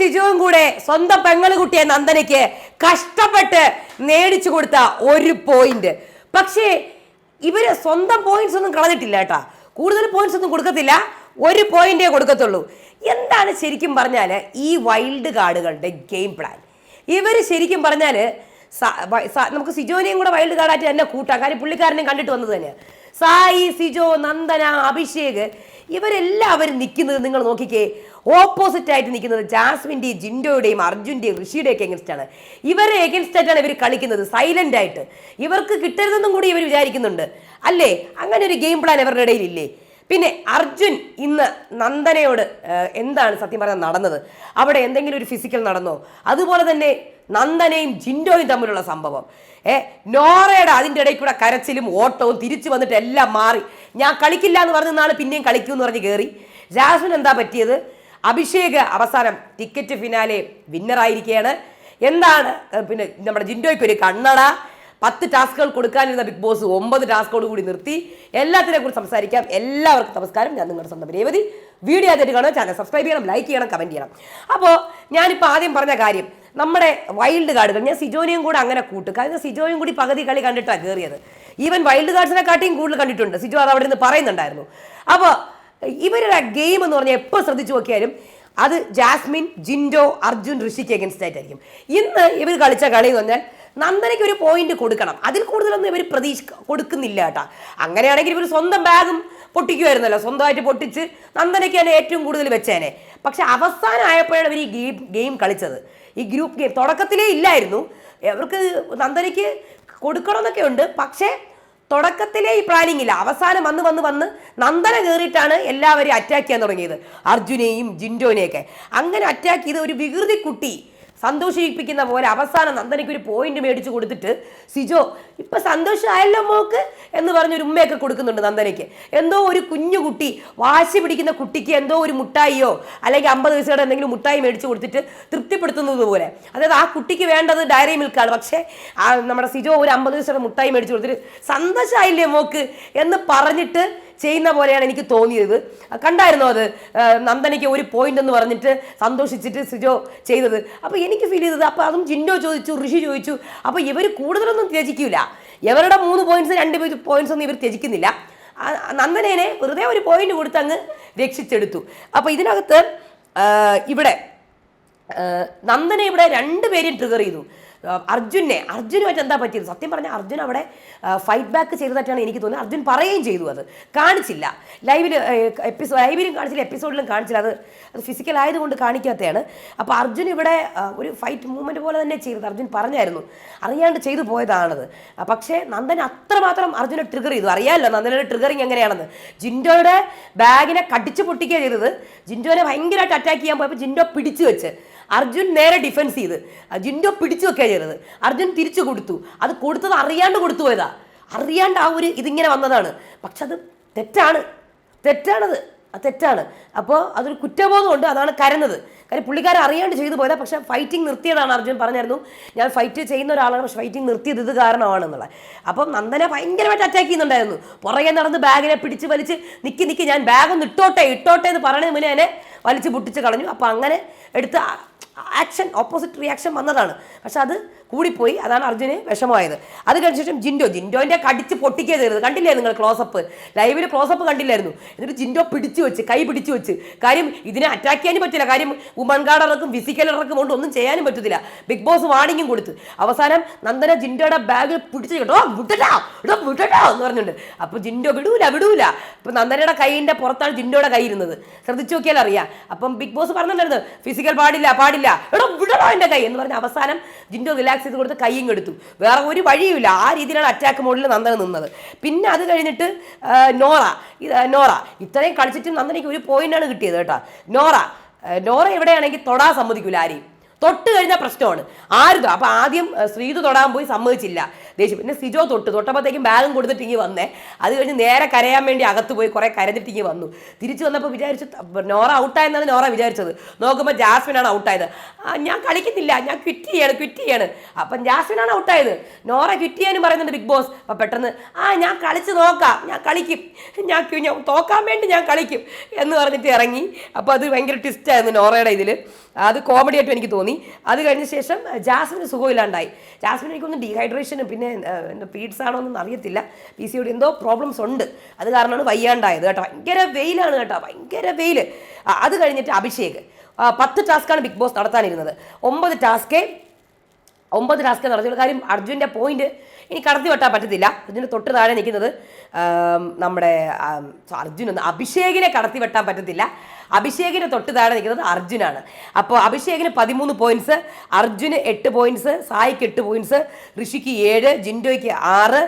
സിജുവും കൂടെ സ്വന്തം പെങ്ങള് കുട്ടിയെ നന്ദനയ്ക്ക് കഷ്ടപ്പെട്ട് മേടിച്ചു കൊടുത്ത ഒരു പോയിന്റ്. പക്ഷേ ഇവര് സ്വന്തം പോയിന്റ്സ് ഒന്നും കളഞ്ഞിട്ടില്ല കേട്ടാ. കൂടുതൽ പോയിന്റ്സ് ഒന്നും കൊടുക്കത്തില്ല, ഒരു പോയിന്റേ കൊടുക്കത്തുള്ളൂ. എന്താണ് ശരിക്കും പറഞ്ഞാൽ ഈ വൈൽഡ് കാർഡുകളുടെ ഗെയിം പ്ലാൻ? ഇവർ ശരിക്കും പറഞ്ഞാൽ നമുക്ക് സിജോനെയും കൂടെ വൈൽഡ് കാർഡായിട്ട് തന്നെ കൂട്ടാം. കാര്യം പുള്ളിക്കാരനെയും കണ്ടിട്ട് വന്നത് തന്നെയാണ്. സായി, സിജോ, നന്ദന, അഭിഷേക് ഇവരെല്ലാവരും നിൽക്കുന്നത് നിങ്ങൾ നോക്കിക്കേ, ഓപ്പോസിറ്റ് ആയിട്ട് നിൽക്കുന്നത് ജാസ്മിൻ്റെയും ജിൻഡോയുടെയും അർജുൻ്റെയും ഋഷിയുടെയും ഒക്കെ എഗൻസ്റ്റാണ്. ഇവരെ എഗൻസ്റ്റ് ആയിട്ടാണ് ഇവർ കളിക്കുന്നത്, സൈലന്റ് ആയിട്ട്. ഇവർക്ക് കിട്ടരുതെന്നും കൂടി ഇവർ വിചാരിക്കുന്നുണ്ട് അല്ലേ? അങ്ങനെ ഒരു ഗെയിം പ്ലാൻ ഇവരുടെ ഇടയിലില്ലേ? പിന്നെ അർജുൻ ഇന്ന് നന്ദനയോട് എന്താണ് സത്യം പറഞ്ഞാൽ നടന്നത്? അവിടെ എന്തെങ്കിലും ഒരു ഫിസിക്കൽ നടന്നോ? അതുപോലെ തന്നെ നന്ദനയും ജിൻഡോയും തമ്മിലുള്ള സംഭവം, നോറയുടെ അതിൻ്റെ ഇടയിൽ കൂടെ കരച്ചിലും ഓട്ടവും തിരിച്ചു വന്നിട്ട് എല്ലാം മാറി. ഞാൻ കളിക്കില്ല എന്ന് പറഞ്ഞ നാൾ പിന്നെയും കളിക്കുമെന്ന് പറഞ്ഞ് കയറി. ജാസ്മിൻ എന്താ പറ്റിയത്? അഭിഷേക് അവസാനം ടിക്കറ്റ് ഫിനാലെ വിന്നറായിരിക്കുകയാണ്. എന്താണ് പിന്നെ നമ്മുടെ ജിൻഡോയ്ക്ക് ഒരു കണ്ണട, 10 ടാസ്കുകൾ കൊടുക്കാനിരുന്ന ബിഗ് ബോസ് 9 ടാസ്കോട് കൂടി നിർത്തി. എല്ലാത്തിനെ കുറിച്ച് സംസാരിക്കാം. എല്ലാവർക്കും നമസ്കാരം. ഞാൻ നിങ്ങളുടെ സ്വന്തം രേവതി. വീഡിയോ ആദ്യമായിട്ട് കാണുക, ചാനൽ സബ്സ്ക്രൈബ് ചെയ്യണം, ലൈക്ക് ചെയ്യണം, കമൻറ്റ് ചെയ്യണം. അപ്പോൾ ഞാനിപ്പോൾ ആദ്യം പറഞ്ഞ കാര്യം, നമ്മുടെ വൈൽഡ് കാർഡുകൾ ഞാൻ സിജോനെയും കൂടെ അങ്ങനെ കൂട്ടും. കാരണം സിജോയും കൂടി പകുതി കളി കണ്ടിട്ടാണ് കയറിയത്. ഈവൻ വൈൽഡ് കാർഡ്സിനെ കാട്ടിയും കൂടുതൽ കണ്ടിട്ടുണ്ട്. സിജോ അത് അവിടെ നിന്ന് പറയുന്നുണ്ടായിരുന്നു. അപ്പോൾ ഇവരുടെ ഗെയിം എന്ന് പറഞ്ഞാൽ എപ്പോൾ ശ്രദ്ധിച്ചു നോക്കിയാലും അത് ജാസ്മിൻ, ജിൻഡോ, അർജുൻ, ഋഷിക്ക് എഗൻസ്റ്റ് ആയിട്ടായിരിക്കും. ഇന്ന് ഇവർ കളിച്ച കളി എന്ന് പറഞ്ഞാൽ നന്ദനയ്ക്ക് ഒരു പോയിന്റ് കൊടുക്കണം. അതിൽ കൂടുതലൊന്നും ഇവർ കൊടുക്കുന്നില്ല കേട്ടാ. അങ്ങനെയാണെങ്കിൽ ഇവർ സ്വന്തം ബാഗും പൊട്ടിക്കുമായിരുന്നല്ലോ, സ്വന്തമായിട്ട് പൊട്ടിച്ച് നന്ദനയ്ക്ക് തന്നെ ഏറ്റവും കൂടുതൽ വെച്ചേനെ. പക്ഷെ അവസാനം ആയപ്പോഴാണ് ഇവർ ഈ ഗെയിം കളിച്ചത്. ഈ ഗ്രൂപ്പ് ഗെയിം തുടക്കത്തിലേ ഇല്ലായിരുന്നു. അവർക്ക് നന്ദനയ്ക്ക് കൊടുക്കണമെന്നൊക്കെ ഉണ്ട്, പക്ഷേ തുടക്കത്തിലേ ഈ പ്ലാനിങ് ഇല്ല. അവസാനം വന്ന് നന്ദന കയറിയിട്ടാണ് എല്ലാവരെയും അറ്റാക്ക് ചെയ്യാൻ തുടങ്ങിയത്, അർജുനെയും ജിൻഡോനെയൊക്കെ. അങ്ങനെ അറ്റാക്ക് ചെയ്ത് ഒരു വികൃതി കുട്ടി സന്തോഷിപ്പിക്കുന്ന പോലെ അവസാനം നന്ദനയ്ക്ക് ഒരു പോയിന്റ് മേടിച്ച് കൊടുത്തിട്ട് സിജോ ഇപ്പം സന്തോഷമായല്ലോ മോക്ക് എന്ന് പറഞ്ഞൊരു ഉമ്മയൊക്കെ കൊടുക്കുന്നുണ്ട് നന്ദനയ്ക്ക്. എന്തോ ഒരു കുഞ്ഞു കുട്ടി, വാശി പിടിക്കുന്ന കുട്ടിക്ക് എന്തോ ഒരു മുട്ടായിയോ അല്ലെങ്കിൽ 50 പൈസയുടെ എന്തെങ്കിലും മുട്ടായി മേടിച്ച് കൊടുത്തിട്ട് തൃപ്തിപ്പെടുത്തുന്നത് പോലെ. അതായത് ആ കുട്ടിക്ക് വേണ്ടത് ഡയറി മിൽക്കാണ്, പക്ഷേ നമ്മുടെ സിജോ ഒരു 50 പൈസയുടെ മുട്ടായി മേടിച്ച് കൊടുത്തിട്ട് സന്തോഷമായില്ലേ മോക്ക് എന്ന് പറഞ്ഞിട്ട് ചെയ്യുന്ന പോലെയാണ് എനിക്ക് തോന്നിയത്. കണ്ടായിരുന്നോ അത്? നന്ദനയ്ക്ക് ഒരു പോയിന്റ് എന്ന് പറഞ്ഞിട്ട് സന്തോഷിച്ചിട്ട് സിജോ ചെയ്തത്. അപ്പോൾ എനിക്ക് ഫീൽ ചെയ്തത്, അപ്പോൾ അതും ജിൻഡോ ചോദിച്ചു, ഋഷി ചോദിച്ചു. അപ്പോൾ ഇവർ കൂടുതലൊന്നും ത്യജിക്കില്ല. ഇവരുടെ 3 പോയിന്റ്സ് 2 പോയിന്റ്സ് ഒന്നും ഇവർ ത്യജിക്കുന്നില്ല. നന്ദനേനെ വെറുതെ ഒരു പോയിന്റ് കൊടുത്ത് അങ്ങ് രക്ഷിച്ചെടുത്തു. അപ്പോൾ ഇതിനകത്ത് ഇവിടെ നന്ദനെ ഇവിടെ 2 പേരെയും ട്രിഗർ ചെയ്തു. അർജുനുമായിട്ട് എന്താ പറ്റിയത്? സത്യം പറഞ്ഞാൽ അർജുൻ അവിടെ ഫൈറ്റ് ബാക്ക് ചെയ്തതായിട്ടാണ് എനിക്ക് തോന്നുന്നത്. അർജുൻ പറയുകയും ചെയ്തു, അത് കാണിച്ചില്ല ലൈവിലും കാണിച്ചില്ല, എപ്പിസോഡിലും കാണിച്ചില്ല. അത് ഫിസിക്കൽ ആയതുകൊണ്ട് കാണിക്കാത്തതാണ്. അപ്പോൾ അർജുൻ ഇവിടെ ഒരു ഫൈറ്റ് മൂവ്മെൻറ്റ് പോലെ തന്നെ ചെയ്തത്. അർജുൻ പറഞ്ഞായിരുന്നു അറിയാണ്ട് ചെയ്തു പോയതാണത്. പക്ഷേ നന്ദൻ അത്രമാത്രം അർജുനെ ട്രിഗർ ചെയ്തു. അറിയാമല്ലോ നന്ദനയുടെ ട്രിഗറിങ് എങ്ങനെയാണെന്ന്. ജിൻഡോയുടെ ബാഗിനെ കടിച്ചു പൊട്ടിക്കുക ചെയ്തത്. ജിൻഡോനെ ഭയങ്കരമായിട്ട് അറ്റാക്ക് ചെയ്യാൻ പോയപ്പോൾ ജിൻഡോ പിടിച്ചു വെച്ച്, അർജുൻ നേരെ ഡിഫെൻസ് ചെയ്ത്, ജിൻഡോ പിടിച്ചു വെക്കുക ചെയ്തത്. അർജുൻ തിരിച്ചു കൊടുത്തു. അത് കൊടുത്തത് അറിയാണ്ട് കൊടുത്തു പോയതാ. അറിയാണ്ട് ആ ഒരു ഇതിങ്ങനെ വന്നതാണ്. പക്ഷെ അത് തെറ്റാണത്. തെറ്റാണ്. അപ്പോൾ അതൊരു കുറ്റബോധമുണ്ട്, അതാണ് കരഞ്ഞത്. കാര്യം പുള്ളിക്കാരൻ അറിയാണ്ട് ചെയ്തു പോയതാ. പക്ഷെ ഫൈറ്റിംഗ് നിർത്തിയതാണ്. അർജുൻ പറഞ്ഞായിരുന്നു ഞാൻ ഫൈറ്റ് ചെയ്യുന്ന ഒരാളാണ്, പക്ഷെ ഫൈറ്റിംഗ് നിർത്തിയത് ഇത് കാരണമാണെന്നുള്ളത്. അപ്പം നന്ദനെ ഭയങ്കരമായിട്ട് അറ്റാക്ക് ചെയ്യുന്നുണ്ടായിരുന്നു. പുറകെ നടന്ന് ബാഗിനെ പിടിച്ച് വലിച്ച് നിൽക്കി ഞാൻ ബാഗൊന്ന് ഇട്ടോട്ടെ എന്ന് പറയുന്നതിന് മുന്നേ എന്നെ വലിച്ച് പൊട്ടിച്ച് കളഞ്ഞു. അപ്പോൾ അങ്ങനെ എടുത്ത് ആക്ഷൻ, ഓപ്പോസിറ്റ് റിയാക്ഷൻ വന്നതാണ്. പക്ഷെ അത് കൂടിപ്പോയി, അതാണ് അർജുന് വിഷമമായത്. അത് കഴിഞ്ഞ ശേഷം ജിൻഡോൻ്റെ കടിച്ച് പൊട്ടിക്കുക ചെയ്തത് കണ്ടില്ലേ നിങ്ങൾ? ക്ലോസപ്പ് ലൈവിൽ ക്ലോസപ്പ് കണ്ടില്ലായിരുന്നു? എന്നിട്ട് ജിൻഡോ കൈ പിടിച്ചു വെച്ച്. കാര്യം ഇതിനെ അറ്റാക്ക് ചെയ്യാനും പറ്റില്ല. കാര്യം വുമൺ ഗാർഡ് ഇറക്കും, ഫിസിക്കൽ ഇറക്കും കൊണ്ട് ഒന്നും ചെയ്യാനും പറ്റത്തില്ല. ബിഗ് ബോസ് വാർണിംഗും കൊടുത്ത്. അവസാനം നന്ദന ജിൻഡോയുടെ ബാഗ് പിടിച്ച് കേട്ടോ വിടട്ടോ എന്ന് പറഞ്ഞിട്ടുണ്ട്. അപ്പോൾ ജിൻഡോ വിടൂല. ഇപ്പം നന്ദനയുടെ കൈയിൻ്റെ പുറത്താണ് ജിൻഡോയുടെ കൈ ഇരുന്നത്. ശ്രദ്ധിച്ചു നോക്കിയാൽ അറിയാം. അപ്പം ബിഗ് ബോസ് പറഞ്ഞിട്ടുണ്ടായിരുന്നു ഫിസിക്കൽ പാടില്ല എടോ വിടണോ എൻ്റെ കൈ എന്ന് പറഞ്ഞ് അവസാനം ജിൻഡോ റിലാക്സ് ചെയ്ത് കൊടുത്ത് കൈയും എടുത്തു. വേറെ ഒരു വഴിയുമില്ല. ആ രീതിയിലാണ് അറ്റാക്ക് മോഡിൽ നന്ദന നിന്നത്. പിന്നെ അത് കഴിഞ്ഞിട്ട് നോറ ഇത്രയും കളിച്ചിട്ട് നന്ദനയ്ക്ക് ഒരു പോയിന്റാണ് കിട്ടിയത് കേട്ടോ. നോറ എവിടെയാണെങ്കിൽ തൊടാൻ സമ്മതിക്കില്ല, ആരെയും തൊട്ട് കഴിഞ്ഞ പ്രശ്നമാണ് ആരുതോ. അപ്പൊ ആദ്യം ശ്രീതു തൊടാൻ പോയി സമ്മതിച്ചില്ല, ദേഷ്യം. പിന്നെ സിജോ തൊട്ടപ്പോഴത്തേക്കും ബാഗും കൊടുത്തിട്ട് ഇങ്ങി വന്നേ. അത് കഴിഞ്ഞ് നേരെ കരയാൻ വേണ്ടി അകത്ത് പോയി കുറെ കരഞ്ഞിട്ട് ഇങ്ങി വന്നു. തിരിച്ചു വന്നപ്പോൾ വിചാരിച്ചു നോറ ഔട്ടായെന്നാണ് നോറ വിചാരിച്ചത്. നോക്കുമ്പോൾ ജാസ്മിനാണ് ഔട്ടായത്. ഞാൻ കളിക്കുന്നില്ല, ഞാൻ ക്വിറ്റ് ചെയ്യാണ്. അപ്പം ജാസ്മിനാണ് ഔട്ടായത്. നോറ ക്വിറ്റ് ചെയ്യാനും പറയുന്നുണ്ട് ബിഗ് ബോസ്. അപ്പം പെട്ടെന്ന് ഞാൻ കളിച്ച് നോക്കാം, ഞാൻ കളിക്കും, ഞാൻ തോക്കാൻ വേണ്ടി ഞാൻ കളിക്കും എന്ന് പറഞ്ഞിട്ട് ഇറങ്ങി. അപ്പോൾ അത് ഭയങ്കര ട്വിസ്റ്റായിരുന്നു നോറയുടെ ഇതിൽ. അത് കോമഡി ആയിട്ടും എനിക്ക് തോന്നി. അത് കഴിഞ്ഞ ശേഷം ജാസ്മിന് സുഖമില്ലാണ്ടായി. ജാസ്മിന് എനിക്കൊന്ന് ഡീഹൈഡ്രേഷനും പിന്നെ പീഡ്സ് ആണോ എന്നൊന്നും അറിയത്തില്ല, PCOD എന്തോ പ്രോബ്ലംസ് ഉണ്ട്. അത് കാരണമാണ് വയ്യാണ്ടായത് കേട്ടോ. ഭയങ്കര വെയിലാണ് കേട്ടോ, ഭയങ്കര വെയിൽ. അത് കഴിഞ്ഞിട്ട് അഭിഷേക് 10 ടാസ്ക്കാണ് ബിഗ് ബോസ് നടത്താനിരുന്നത്. 9 ടാസ്ക് നടത്തിയുള്ള കാര്യം. അർജുൻ്റെ പോയിന്റ് ഇനി കടത്തി വെട്ടാൻ പറ്റത്തില്ല. ഇതിന് തൊട്ട് താഴെ നിൽക്കുന്നത് നമ്മുടെ അഭിഷേകിനെ കടത്തി വെട്ടാൻ പറ്റത്തില്ല. അഭിഷേകിന് തൊട്ട് താഴെ നിൽക്കുന്നത് അർജുനാണ്. അപ്പോൾ അഭിഷേകിന് 13 പോയിന്റ്സ്, അർജുന് 8 പോയിന്റ്സ്, സായിക്ക് 8 പോയിന്റ്സ്, ഋഷിക്ക് 7, ജിൻഡോയ്ക്ക് 6,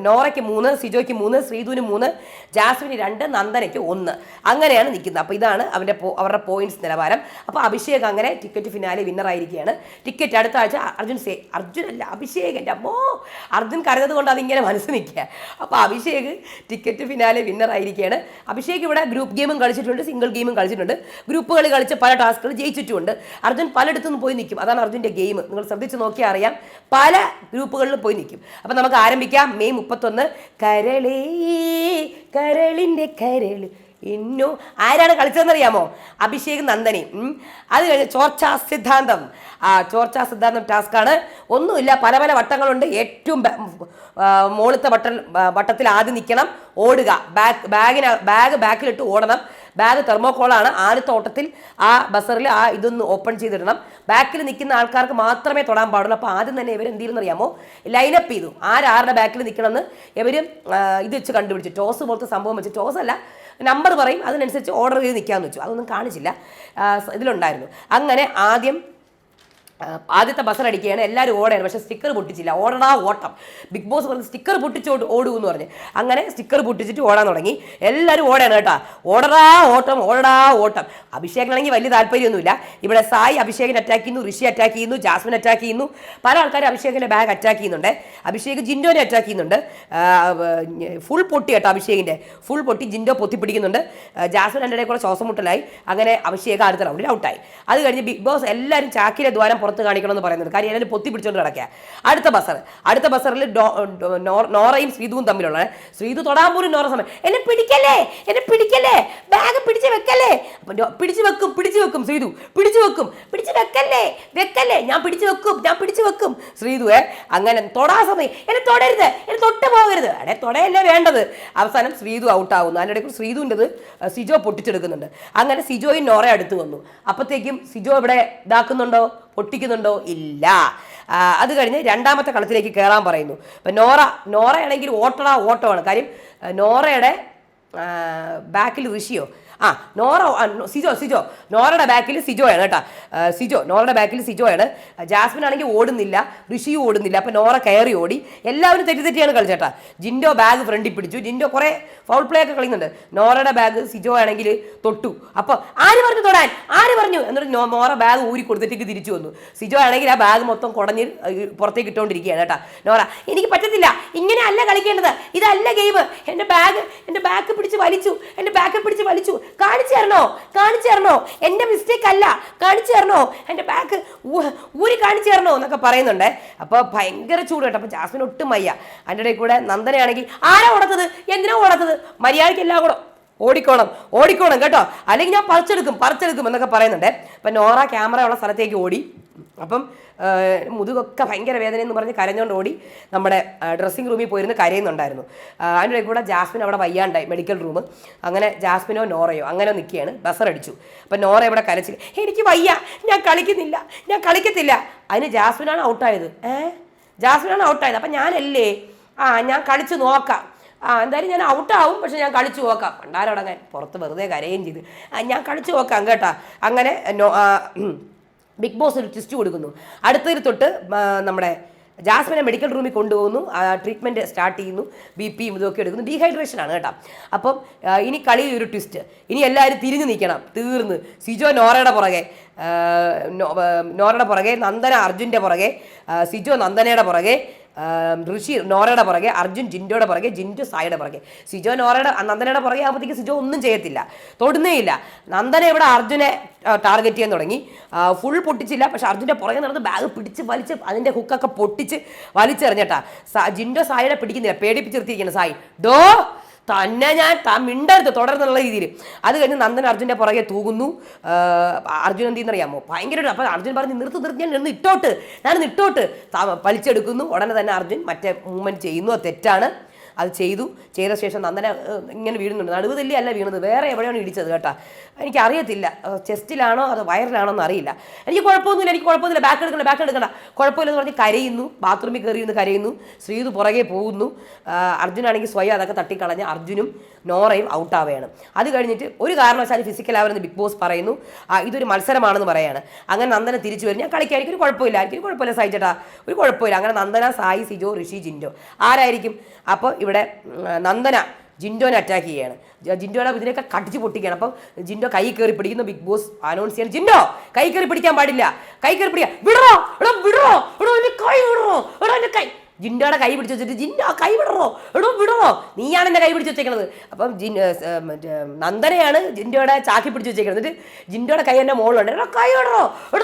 നോറയ്ക്ക് 3, സിജോയ്ക്ക് 3, ശ്രീധുവിന് 3, ജാസ്മിന് 2, നന്ദനയ്ക്ക് 1. അങ്ങനെയാണ് നിൽക്കുന്നത്. അപ്പോൾ ഇതാണ് അവരുടെ പോയിന്റ്സ് നിലവാരം. അപ്പോൾ അഭിഷേക് അങ്ങനെ ടിക്കറ്റ് ഫിനാലെ വിന്നറായിരിക്കുകയാണ്. ടിക്കറ്റ് അടുത്ത ആഴ്ച അർജുനല്ല അഭിഷേക്. അമ്മോ, അർജുൻ കരുതത് കൊണ്ട് അതിങ്ങനെ മനസ്സിൽ നിൽക്കുക. അപ്പോൾ അഭിഷേക് ടിക്കറ്റ് ഫിനാലെ വിന്നറായിരിക്കുകയാണ്. അഭിഷേക് ഇവിടെ ഗ്രൂപ്പ് ഗെയിമും കളിച്ചിട്ടുണ്ട്, സിംഗിൾ ഗെയിമും കളിച്ചിട്ടുണ്ട്, ഗ്രൂപ്പുകൾ കളിച്ച് പല ടാസ്കുകൾ ജയിച്ചിട്ടുമുണ്ട്. അർജുൻ പലയിടത്തുനിന്ന് പോയി നിൽക്കും. അതാണ് അർജുൻ്റെ ഗെയിം. നിങ്ങൾ ശ്രദ്ധിച്ച് നോക്കിയാൽ അറിയാം, പല ഗ്രൂപ്പുകളിൽ പോയി നിൽക്കും. അപ്പം നമുക്ക് ആരംഭിക്കാം. മെയ് 31. കരളിൻ്റെ കരൾ ഇന്നു ആരാണ് കളിച്ചതെന്നറിയാമോ? അഭിഷേക്, നന്ദനി. അത് കഴിഞ്ഞ് ചോർച്ചാ സിദ്ധാന്തം. ചോർച്ചാ സിദ്ധാന്തം ടാസ്ക്കാണ്. ഒന്നുമില്ല, പല വട്ടങ്ങളുണ്ട്. ഏറ്റവും മുകളിലത്തെ വട്ടത്തിൽ ആദ്യം നിൽക്കണം, ഓടുക, ബാഗ് ബാക്കിലിട്ട് ഓടണം. ബാഗ് തെർമോക്കോളാണ്. ആദ്യത്തെ ഓട്ടത്തിൽ ആ ബസറിൽ ഇതൊന്ന് ഓപ്പൺ ചെയ്തിടണം. ബാക്കിൽ നിൽക്കുന്ന ആൾക്കാർക്ക് മാത്രമേ തൊടാൻ പാടുള്ളൂ. അപ്പോൾ ആദ്യം തന്നെ ഇവർ എന്ത് ചെയ്യുന്നറിയാമോ, ലൈനപ്പ് ചെയ്തു ആരുടെ ബാക്കിൽ നിൽക്കണമെന്ന് ഇവർ ഇത് വെച്ച് കണ്ടുപിടിച്ചു. ടോസ് പോലത്തെ സംഭവം വെച്ച്, ടോസ് അല്ല, നമ്പർ പറയും, അതിനനുസരിച്ച് ഓർഡർ ചെയ്ത് നിൽക്കാമെന്ന് വെച്ചു. അതൊന്നും കാണിച്ചില്ല, ഇതിലുണ്ടായിരുന്നു. അങ്ങനെ ആദ്യത്തെ ബസറടിക്കുകയാണ്. എല്ലാവരും ഓടുകയാണ്, പക്ഷേ സ്റ്റിക്കർ പൊട്ടിച്ചില്ല. ഓടടാ ഓട്ടം. ബിഗ് ബോസ് പറഞ്ഞ് സ്റ്റിക്കർ പൊട്ടിച്ച് ഓടൂ എന്ന് പറഞ്ഞ്. അങ്ങനെ സ്റ്റിക്കർ പൊട്ടിച്ചിട്ട് ഓടാൻ തുടങ്ങി. എല്ലാവരും ഓടാണ് കേട്ടോ. ഓടടാ ഓട്ടം. അഭിഷേകിനാണെങ്കിൽ വലിയ താല്പര്യമൊന്നുമില്ല. ഇവിടെ സായി അഭിഷേകിനെ അറ്റാക്ക് ചെയ്യുന്നു, ഋഷി അറ്റാക്ക് ചെയ്യുന്നു, ജാസ്മിൻ അറ്റാക്ക് ചെയ്യുന്നു. പല ആൾക്കാരും അഭിഷേകിൻ്റെ ബാഗ് അറ്റാക്ക് ചെയ്യുന്നുണ്ട്. അഭിഷേക് ജിൻഡോനെ അറ്റാക്ക് ചെയ്യുന്നുണ്ട്. ഫുൾ പൊട്ടി കേട്ടോ, അഭിഷേകിൻ്റെ ഫുൾ പൊട്ടി. ജിൻഡോ പൊത്തിപ്പിടിക്കുന്നുണ്ട്. ജാസ്മിൻ എൻ്റെ കൂടെ ശ്വാസം മുട്ടലായി. അങ്ങനെ അഭിഷേക് അടുത്ത റൗണ്ടിൽ ഔട്ടായി. അത് കഴിഞ്ഞ് ബിഗ് ബോസ് എല്ലാവരും ചാക്കിലെ ദ്വാരം പുറത്ത് കാണിക്കണമെന്ന് പറയുന്നത്. കാര്യം എല്ലാവരും പൊത്തി പിടിച്ചുകൊണ്ട് കിടക്കുക. അടുത്ത ബസറിൽ നോറയും ശ്രീധുവും തമ്മിലുള്ള. ശ്രീധു തൊടാൻ പോലും നോറ സമയം, എന്നെ പിടിക്കല്ലേ, ബാഗ് പിടിച്ച് വെക്കല്ലേ. അപ്പം പിടിച്ചു വെക്കും ശ്രീധു, പിടിച്ചു വെക്കല്ലേ, ഞാൻ പിടിച്ചു വെക്കും ശ്രീധുവേ. അങ്ങനെ തൊടാ സമയം, എന്നെ തൊടരുത്, എന്നെ തൊട്ട് പോകരുത്. തൊടയല്ലേ വേണ്ടത്. അവസാനം ശ്രീധു ഔട്ടാവുന്നു. അതിനിടയ്ക്ക് ശ്രീധുവിൻ്റെത് സിജോ പൊട്ടിച്ചെടുക്കുന്നുണ്ട്. അങ്ങനെ സിജോയും നോറ അടുത്ത് വന്നു. അപ്പോഴത്തേക്കും സിജോ ഇവിടെ ഇതാക്കുന്നുണ്ടോ, പൊട്ടിക്കുന്നുണ്ടോ? ഇല്ല. അത് കഴിഞ്ഞ് രണ്ടാമത്തെ കളത്തിലേക്ക് കയറാൻ പറയുന്നു. അപ്പം നോറയാണെങ്കിൽ ഓട്ടമാണ്. കാര്യം നോറയുടെ ബാക്കിൽ ഋഷിയോ സിജോ നോറയുടെ ബാക്കിൽ സിജോയാണ് കേട്ടോ. നോറയുടെ ബാക്കിൽ സിജോയാണ്. ജാസ്മിൻ ആണെങ്കിൽ ഓടുന്നില്ല, ഋഷിയും ഓടുന്നില്ല. അപ്പം നോറ കയറി ഓടി. എല്ലാവരും തെറ്റിയാണ് കളിച്ചേട്ടാ. ജിൻഡോ ബാഗ് ഫ്രണ്ടിൽ പിടിച്ചു. ജിൻഡോ കുറേ ഫൗൾ പ്ലേ ഒക്കെ കളിക്കുന്നുണ്ട്. നോറയുടെ ബാഗ് സിജോ ആണെങ്കിൽ തൊട്ടു. അപ്പോൾ ആര് പറഞ്ഞു എന്നിട്ട് നോറ ബാഗ് ഊരി കൊടുത്തിട്ട് തിരിച്ചു വന്നു. സിജോ ആണെങ്കിൽ ആ ബാഗ് മൊത്തം കുടഞ്ഞ് പുറത്തേക്ക് ഇട്ടുകൊണ്ടിരിക്കുകയാണ് കേട്ടോ. നോറ, എനിക്ക് പറ്റത്തില്ല, ഇങ്ങനെ അല്ല കളിക്കേണ്ടത്, ഇതല്ല ഗെയിം. എൻ്റെ ബാഗ് പിടിച്ച് വലിച്ചു, കാണിച്ചു തരണോ, എൻ്റെ മിസ്റ്റേക്ക് അല്ല, കാണിച്ചു തരണോ, എൻ്റെ ബാഗ് ഊരി കാണിച്ചു തരണോ എന്നൊക്കെ പറയുന്നുണ്ട്. അപ്പോൾ ഭയങ്കര ചൂട് കേട്ടോ. അപ്പോൾ ജാസ്മിൻ ഒട്ടും വയ്യ. അതിൻ്റെ ഇടയിൽ കൂടെ നന്ദനയാണെങ്കിൽ ആരാ ഓടത്തത്, എന്തിനാ ഓടത്തത്, മര്യാദയ്ക്ക് എല്ലാം കൂടെ ഓടിക്കോണം കേട്ടോ, അല്ലെങ്കിൽ ഞാൻ പറിച്ചെടുക്കും എന്നൊക്കെ പറയുന്നുണ്ട്. അപ്പം നോറ ക്യാമറ ഉള്ള സ്ഥലത്തേക്ക് ഓടി. അപ്പം മുതുകൊക്കെ ഭയങ്കര വേദന എന്ന് പറഞ്ഞ് കരഞ്ഞുകൊണ്ട് ഓടി നമ്മുടെ ഡ്രസ്സിങ് റൂമിൽ പോയിരുന്ന് കരയുന്നുണ്ടായിരുന്നു. അതിൻ്റെ കൂടെ ജാസ്മിൻ അവിടെ വയ്യാണ്ടായി, മെഡിക്കൽ റൂം. അങ്ങനെ ജാസ്മിനോ നോറയോ അങ്ങനെ നിൽക്കുകയാണ്. ബസറടിച്ചു. അപ്പം നോറ ഇവിടെ കരച്ചില്ല, എനിക്ക് വയ്യ, ഞാൻ കളിക്കത്തില്ല. അതിന് ജാസ്മിനാണ് ഔട്ടായത്. അപ്പം ഞാനല്ലേ, ഞാൻ കളിച്ച് നോക്കാം, എന്തായാലും ഞാൻ ഔട്ടാവും, പക്ഷെ ഞാൻ കളിച്ചു നോക്കാം. പണ്ടാരോടങ്ങാൻ പുറത്ത് വെറുതെ കരയുകയും ചെയ്ത് ഞാൻ കളിച്ചു നോക്കാം കേട്ടോ. അങ്ങനെ ബിഗ് ബോസ് ഒരു ട്വിസ്റ്റ് കൊടുക്കുന്നു. അടുത്തതിൽ തൊട്ട് നമ്മുടെ ജാസ്മിനെ മെഡിക്കൽ റൂമിൽ കൊണ്ടുപോകുന്നു, ട്രീറ്റ്മെൻറ്റ് സ്റ്റാർട്ട് ചെയ്യുന്നു, BP ഇതൊക്കെ എടുക്കുന്നു. ഡീഹൈഡ്രേഷനാണ് കേട്ടോ. അപ്പം ഇനി കളി ഒരു ട്വിസ്റ്റ്, ഇനി എല്ലാവരും തിരിഞ്ഞു നിൽക്കണം. തീർന്ന് സിജോ നോറയുടെ പുറകെ, നന്ദന അർജുൻ്റെ പുറകെ, സിജോ നന്ദനയുടെ പുറകെ, ഋഷി നോറയുടെ പുറകെ, അർജുൻ ജിൻഡോയുടെ പുറകെ, ജിൻഡു സായിയുടെ പുറകെ. സിജോ നന്ദനയുടെ പുറകെ ആകുമ്പോഴത്തേക്ക് സിജോ ഒന്നും ചെയ്യത്തില്ല, തൊടുന്നേയില്ല. നന്ദന ഇവിടെ അർജുനെ ടാർഗറ്റ് ചെയ്യാൻ തുടങ്ങി. ഫുൾ പൊട്ടിച്ചില്ല, പക്ഷെ അർജുൻ്റെ പുറകെ നടന്ന് ബാഗ് പിടിച്ച് വലിച്ച് അതിൻ്റെ ഹുക്കൊക്കെ പൊട്ടിച്ച് വലിച്ചെറിഞ്ഞിട്ടാ. ജിൻഡോ സായിയുടെ പിടിക്കുന്നില്ല, പേടിപ്പിച്ചിരുത്തിയിരിക്കുന്നു. സായി ഡോ തന്നെ ഞാൻ മിണ്ടരുത് തുടർന്നുള്ള രീതിയിൽ. അത് കഴിഞ്ഞ് നന്ദൻ അർജുൻ്റെ പുറകെ തൂകുന്നു. അർജുൻ എന്ത് ചെയ്യുന്നറിയാമോ, ഭയങ്കര. അപ്പോൾ അർജുൻ പറഞ്ഞ് നിർത്ത് ഞാനൊന്ന് ഇട്ടോട്ട് വലിച്ചെടുക്കുന്നു. ഉടനെ തന്നെ അർജുൻ മറ്റേ മൂവ്മെൻറ്റ് ചെയ്യുന്നു. അത് തെറ്റാണ്. അത് ചെയ്ത ശേഷം നന്ദന ഇങ്ങനെ വീഴുന്നുണ്ട്. നടുവ് തല്ലി അല്ല വീണത്, വേറെ എവിടെയാണ് ഇടിച്ചത് കേട്ടോ. എനിക്കറിയത്തില്ല ചെസ്റ്റിലാണോ അതോ വയറിലാണോ എന്ന് അറിയില്ല. എനിക്ക് കുഴപ്പമൊന്നുമില്ല, ബാക്ക് എടുക്കണ്ട കുഴപ്പമില്ലെന്ന് പറഞ്ഞ് കരയുന്നു. ബാത്റൂമിൽ കയറിയിരുന്ന് കരയുന്നു. ശ്രീതു പുറകെ പോകുന്നു. അർജുനാണെങ്കിൽ സ്വയം അതൊക്കെ തട്ടിക്കളഞ്ഞ് അർജുനും നോറയും ഔട്ടാവുകയാണ്. അത് കഴിഞ്ഞിട്ട് ഒരു കാരണവശാലും ഫിസിക്കൽ ആവരെന്ന് ബിഗ് ബോസ് പറയുന്നു. ഇതൊരു മത്സരമാണെന്ന് പറയാണ്. അങ്ങനെ നന്ദന തിരിച്ചു വരും. ഞാൻ കളിക്കാൻ എനിക്കൊരു കുഴപ്പമില്ല സായിച്ചേട്ടാ, ഒരു കുഴപ്പമില്ല. അങ്ങനെ നന്ദന, സായി, സിജോ, ഋഷി, ജിൻഡോ ആരായിരിക്കും? അപ്പോൾ ഇവിടെ നന്ദന ജിൻഡോനെ അറ്റാക്ക് ചെയ്യുകയാണ്. ജിൻഡോയുടെ ഇതിനൊക്കെ കടിച്ച് പൊട്ടിക്കുകയാണ്. അപ്പം ജിൻഡോ കൈ കയറി പിടിക്കുന്നു. ബിഗ് ബോസ് അനൗൺസ് ചെയ്യണം, ജിൻഡോ കൈ കയറി പിടിക്കാൻ പാടില്ല, കൈ കയറി പിടിക്കുക, വിടറോ എൻ്റെ കൈ. ജിൻഡോയുടെ കൈ പിടിച്ച് വെച്ചിട്ട് ജിൻഡോ കൈ വിടറോ നീയാണ് എൻ്റെ കൈ പിടിച്ച് വെച്ചേക്കുന്നത്. അപ്പം നന്ദനയാണ് ജിൻഡോയുടെ ചാക്കി പിടിച്ച് വെച്ചേക്കുന്നത്. എന്നിട്ട് ജിൻഡോയുടെ കൈ എൻ്റെ മുകളിലുണ്ട്. കൈ വിടറോ,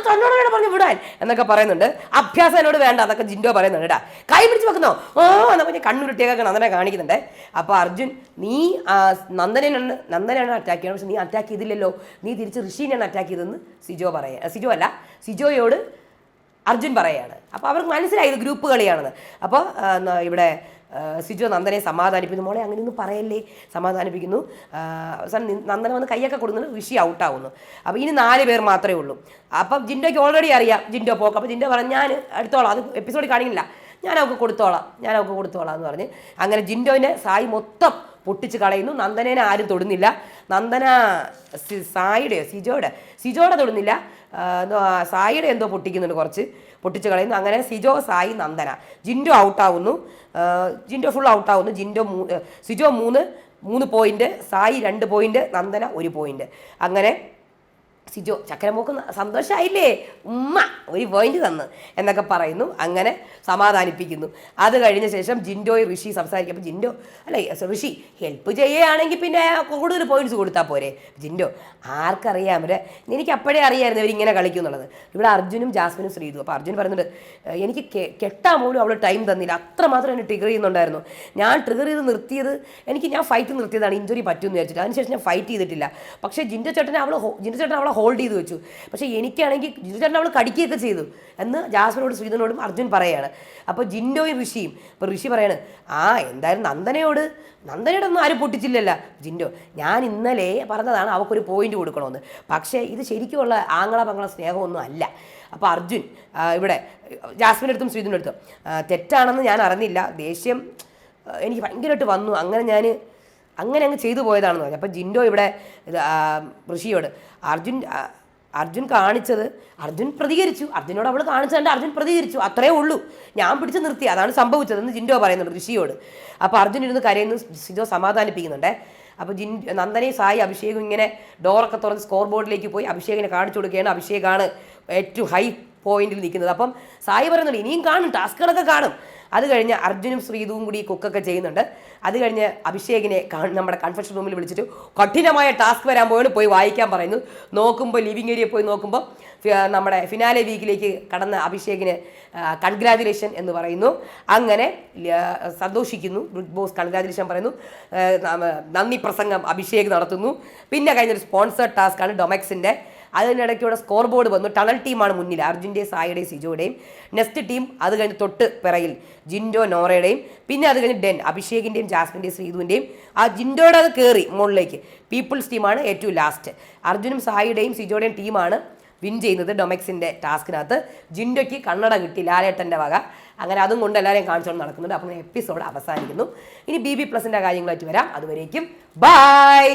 തന്നോട് വേണം പറഞ്ഞ് വിടാൻ എന്നൊക്കെ പറയുന്നുണ്ട്. അഭ്യാസം എന്നോട് വേണ്ട അതൊക്കെ ജിൻഡോ പറയുന്നുണ്ട് കേട്ടാ. കൈ പിടിച്ച് വെക്കുന്നോ എന്നൊക്കെ പറഞ്ഞ് കണ്ണുരുട്ടിയൊക്കെ നന്ദനെ കാണിക്കുന്നുണ്ട്. അപ്പോൾ അർജുൻ നീ നന്ദനെയാണ് അറ്റാക്ക് ചെയ്യണം, പക്ഷെ നീ അറ്റാക്ക് ചെയ്തില്ലല്ലോ, നീ തിരിച്ച് ഋഷീനെയാണ് അറ്റാക്ക് ചെയ്തതെന്ന് സിജോയോട് അർജുൻ പറയാണ്. അപ്പോൾ അവർക്ക് മനസ്സിലായി ഇത് ഗ്രൂപ്പ് കളിയാണെന്ന്. അപ്പോൾ ഇവിടെ സിജോ നന്ദനെ സമാധാനിപ്പിക്കുന്നു. മോളെ അങ്ങനെയൊന്നും പറയല്ലേ, സമാധാനിപ്പിക്കുന്നു. അവസാനം നന്ദന വന്ന് കൈയൊക്കെ കൊടുക്കുന്നു. ഋഷി ഔട്ടാവുന്നു. അപ്പോൾ ഇനി 4 പേർ മാത്രമേ ഉള്ളൂ. അപ്പം ജിൻഡോയ്ക്ക് ഓൾറെഡി അറിയാം ജിൻഡോ പോക്ക്. അപ്പോൾ ജിൻഡോ പറഞ്ഞു ഞാൻ എടുത്തോളാം, അത് എപ്പിസോഡിൽ കാണിക്കില്ല, ഞാൻ അവൾക്ക് കൊടുത്തോളാം എന്ന് പറഞ്ഞ് അങ്ങനെ ജിൻഡോനെ സായി മൊത്തം പൊട്ടിച്ച് കളയുന്നു. നന്ദനേനെ ആരും തൊടുന്നില്ല. നന്ദന സിജോയുടെ തൊടുന്നില്ല, സായിയുടെ എന്തോ പൊട്ടിക്കുന്നുണ്ട്, കുറച്ച് പൊട്ടിച്ച് കളയുന്നു. അങ്ങനെ സിജോ, സായി, നന്ദന. ജിൻഡോ ഔട്ടാവുന്നു. ജിൻഡോ ഫുൾ ഔട്ടാവുന്നു. Sijo 3 point, Sai 2 point, Nandana 1 point. അങ്ങനെ സിജോ ചക്കരമോക്ക് സന്തോഷമായില്ലേ, ഉമ്മ 1 പോയിന്റ് തന്ന് എന്നൊക്കെ പറയുന്നു. അങ്ങനെ സമാധാനിപ്പിക്കുന്നു. അത് കഴിഞ്ഞ ശേഷം ജിൻഡോയും ഋഷി സംസാരിക്കും. അപ്പോൾ ജിൻഡോ ഋഷി ഹെൽപ്പ് ചെയ്യുകയാണെങ്കിൽ പിന്നെ കൂടുതൽ പോയിന്റ്സ് കൊടുത്താൽ പോരെ. ജിൻഡോ ആർക്കറിയാം, എനിക്ക് അപ്പോഴേ അറിയാമായിരുന്നു ഇവരിങ്ങനെ കളിക്കും എന്നുള്ളത്. ഇവിടെ അർജുനും ജാസ്മിനും ശ്രീതു. അപ്പോൾ അർജുൻ പറയുന്നുണ്ട് എനിക്ക് കെട്ടാൻ പോലും അവൾ ടൈം തന്നില്ല, അത്രമാത്രം എന്നെ ട്രിഗർ ചെയ്യുന്നുണ്ടായിരുന്നു. ഞാൻ ട്രിഗർ ചെയ്ത് നിർത്തിയത് ഞാൻ ഫൈറ്റ് നിർത്തിയതാണ്, ഇഞ്ചുറി പറ്റുമെന്ന് വിചാരിച്ചിട്ട്. അതിനുശേഷം ഞാൻ ഫൈറ്റ് ചെയ്തിട്ടില്ല. പക്ഷേ ജിൻഡോ ചേട്ടൻ അവളെ ഹോൾഡ് ചെയ്ത് വെച്ചു. പക്ഷേ എനിക്കാണെങ്കിൽ ജിൻഡോ ചേട്ടൻ അവൾ കടിക്കുകയൊക്കെ ചെയ്തു എന്ന് ജാസ്മിനോടും ശ്രീധുവിനോടും അർജുൻ പറയുകയാണ്. അപ്പോൾ ജിൻഡോയും ഋഷിയും. അപ്പോൾ ഋഷി പറയാണ് എന്തായാലും നന്ദനയുടെ ഒന്നും ആരും പൊട്ടിച്ചില്ലല്ലോ ജിൻഡോ, ഞാൻ ഇന്നലെ പറഞ്ഞതാണ് അവൾക്കൊരു പോയിന്റ് കൊടുക്കണമെന്ന്. പക്ഷേ ഇത് ശരിക്കുമുള്ള ആങ്ങള സ്നേഹമൊന്നും അല്ല. അപ്പോൾ അർജുൻ ഇവിടെ ജാസ്മിൻ്റെ അടുത്തും ശ്രീധുവിൻ്റെ അടുത്തും തെറ്റാണെന്ന് ഞാൻ അറിഞ്ഞില്ല, ദേഷ്യം എനിക്ക് ഭയങ്കരമായിട്ട് വന്നു, അങ്ങനെ അങ്ങ് ചെയ്തു പോയതാണെന്ന് പറഞ്ഞു. അപ്പോൾ ജിൻഡോ ഇവിടെ ഋഷിയോട് അർജുൻ കാണിച്ചത്, അർജുൻ പ്രതികരിച്ചു, അർജുനോട് അവൾ കാണിച്ചതുകൊണ്ട് അർജുൻ പ്രതികരിച്ചു, അത്രേ ഉള്ളൂ, ഞാൻ പിടിച്ച് നിർത്തി, അതാണ് സംഭവിച്ചതെന്ന് ജിൻഡോ പറയുന്നുണ്ട് ഋഷിയോട്. അപ്പോൾ അർജുൻ ഇരുന്ന് കരയുന്നു, സിജോ സമാധാനിപ്പിക്കുന്നുണ്ട്. അപ്പോൾ നന്ദനയും സായി അഭിഷേകും ഇങ്ങനെ ഡോറൊക്കെ തുറന്ന് സ്കോർ ബോർഡിലേക്ക് പോയി അഭിഷേകിനെ കാണിച്ചു കൊടുക്കുകയാണ്. അഭിഷേകാണ് ഏറ്റവും ഹൈ പോയിന്റിൽ നിൽക്കുന്നത്. അപ്പം സായി പറയുന്നുണ്ട് ഇനിയും കാണും, ടാസ്കുകളൊക്കെ കാണും. അത് കഴിഞ്ഞ് അർജുനും ശ്രീതുവും കൂടി കുക്കൊക്കെ ചെയ്യുന്നുണ്ട്. അത് കഴിഞ്ഞ് അഭിഷേകിനെ നമ്മുടെ കൺഫെഷൻ റൂമിൽ വിളിച്ചിട്ട് കഠിനമായ ടാസ്ക് വരാൻ പോയി വായിക്കാൻ പറയുന്നു. നോക്കുമ്പോൾ ലിവിങ് ഏരിയ പോയി നോക്കുമ്പോൾ നമ്മുടെ ഫിനാലെ വീക്കിലേക്ക് കടന്ന അഭിഷേകിന് കൺഗ്രാജുലേഷൻ എന്ന് പറയുന്നു. അങ്ങനെ സന്തോഷിക്കുന്നു. ബിഗ് ബോസ് കൺഗ്രാജുലേഷൻ പറയുന്നു. നന്ദി പ്രസംഗം അഭിഷേക് നടത്തുന്നു. പിന്നെ കഴിഞ്ഞൊരു സ്പോൺസേഡ് ടാസ്ക്കാണ് ഡൊമെക്സിൻ്റെ. അതിനിടയ്ക്കൂടെ സ്കോർ ബോർഡ് വന്നു. ടണൽ ടീമാണ് മുന്നിൽ, അർജുൻ്റെയും സായിയുടെയും സിജോയുടെയും. നെക്സ്റ്റ് ടീം അത് കഴിഞ്ഞ് തൊട്ട് പിറകിൽ ജിൻഡോ നോറയുടെയും. പിന്നെ അത് കഴിഞ്ഞ് ഡെൻ അഭിഷേകിൻ്റെയും ജാസ്മിൻ്റെയും ശ്രീധുവിൻ്റെയും. ജിൻഡോയുടെ അത് കയറി മുകളിലേക്ക്. പീപ്പിൾസ് ടീമാണ് ഏറ്റവും ലാസ്റ്റ്. അർജുനും സായിയുടെയും സിജോയുടെയും ടീമാണ് വിൻ ചെയ്യുന്നത് ഡൊമെക്സിൻ്റെ ടാസ്കിനകത്ത്. ജിൻഡോയ്ക്ക് കണ്ണട കിട്ടി ലാലേട്ടൻ്റെ വക. അങ്ങനെ അതും കൊണ്ട് എല്ലാവരെയും കാണിച്ചുകൊണ്ട് നടക്കുന്നുണ്ട്. അപ്പോൾ എപ്പിസോഡ് അവസാനിക്കുന്നു. ഇനി BB+ൻ്റെ കാര്യങ്ങളായിട്ട് വരാം. അതുവരേക്കും ബൈ.